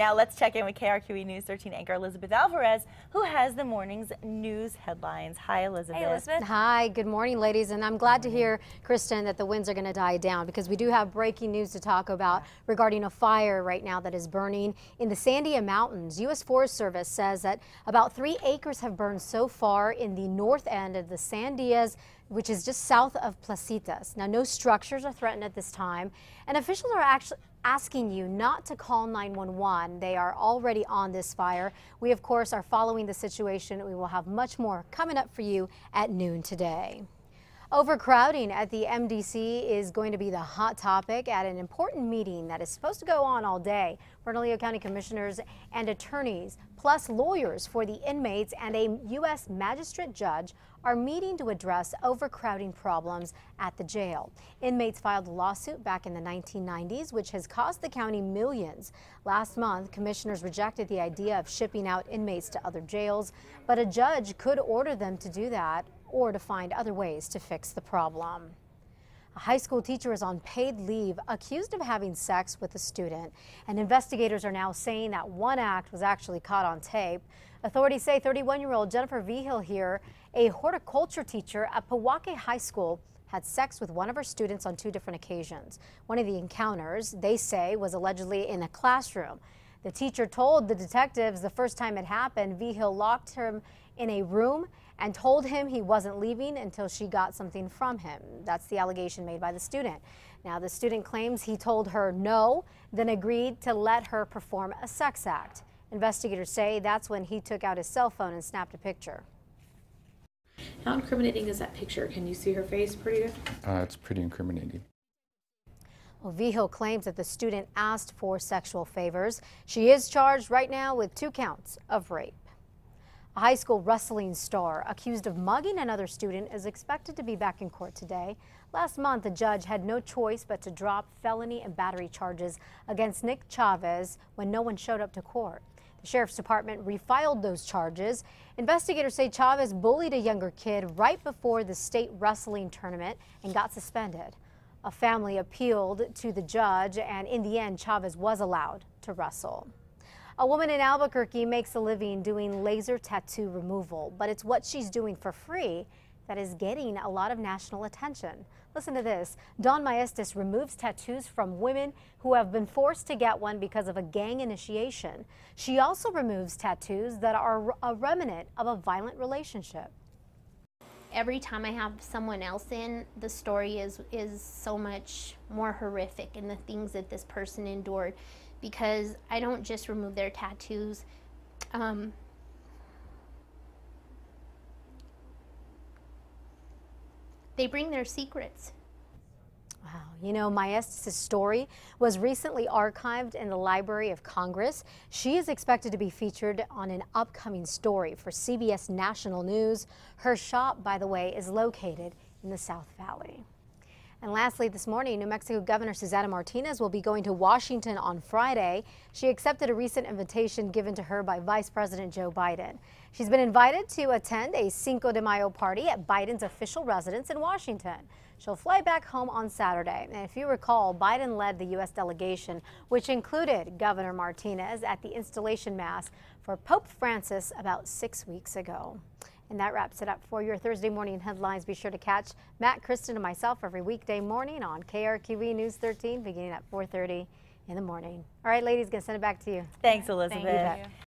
Now let's check in with KRQE News 13 anchor Elizabeth Alvarez, who has the morning's news headlines. Hi, Elizabeth. Hey, Elizabeth. Hi, good morning, ladies. And I'm glad to hear, Kristen, that the winds are going to die down, because we do have breaking news to talk about regarding a fire right now that is burning in the Sandia Mountains. U.S. Forest Service says that about 3 acres have burned so far in the north end of the Sandias, which is just south of Placitas. Now, no structures are threatened at this time, and officials are actually asking you not to call 911. They are already on this fire. We, of course, are following the situation. We will have much more coming up for you at noon today. Overcrowding at the MDC is going to be the hot topic at an important meeting that is supposed to go on all day. Bernalillo County commissioners and attorneys, plus lawyers for the inmates and a U.S. magistrate judge are meeting to address overcrowding problems at the jail. Inmates filed a lawsuit back in the 1990s, which has cost the county millions. Last month, commissioners rejected the idea of shipping out inmates to other jails, but a judge could order them to do that or to find other ways to fix the problem. A high school teacher is on paid leave accused of having sex with a student, and investigators are now saying that one act was actually caught on tape. Authorities say 31-year-old Jennifer Vigil here, a horticulture teacher at Powake High School, had sex with one of her students on 2 different occasions. One of the encounters, they say, was allegedly in a classroom. The teacher told the detectives the first time it happened, Vigil locked him in a room and told him he wasn't leaving until she got something from him. That's the allegation made by the student. Now, the student claims he told her no, then agreed to let her perform a sex act. Investigators say that's when he took out his cell phone and snapped a picture. How incriminating is that picture? Can you see her face pretty good? It's pretty incriminating. Well, Vigil claims that the student asked for sexual favors. She is charged right now with 2 counts of rape. A high school wrestling star accused of mugging another student is expected to be back in court today. Last month, the judge had no choice but to drop felony and battery charges against Nick Chavez when no one showed up to court. The sheriff's department refiled those charges. Investigators say Chavez bullied a younger kid right before the state wrestling tournament and got suspended. A family appealed to the judge, and in the end, Chavez was allowed to wrestle. A woman in Albuquerque makes a living doing laser tattoo removal, but it's what she's doing for free that is getting a lot of national attention. Listen to this. Dawn Maestas removes tattoos from women who have been forced to get one because of a gang initiation. She also removes tattoos that are a remnant of a violent relationship. Every time I have someone else in, the story is so much more horrific in the things that this person endured, because I don't just remove their tattoos. They bring their secrets. Wow. You know, Maestas' story was recently archived in the Library of Congress. She is expected to be featured on an upcoming story for CBS National News. Her shop, by the way, is located in the South Valley. And lastly, this morning, New Mexico Governor Gov Martinez will be going to Washington on Friday. She accepted a recent invitation given to her by Vice President Joe Biden. She's been invited to attend a Cinco de Mayo party at Biden's official residence in Washington. She'll fly back home on Saturday. And if you recall, Biden led the U.S. delegation, which included Governor Martinez, at the installation mass for Pope Francis about 6 weeks ago. And that wraps it up for your Thursday morning headlines. Be sure to catch Matt, Kristen, and myself every weekday morning on KRQE News 13 beginning at 4:30 in the morning. All right, ladies, gonna send it back to you. Thanks, Elizabeth. Thank you.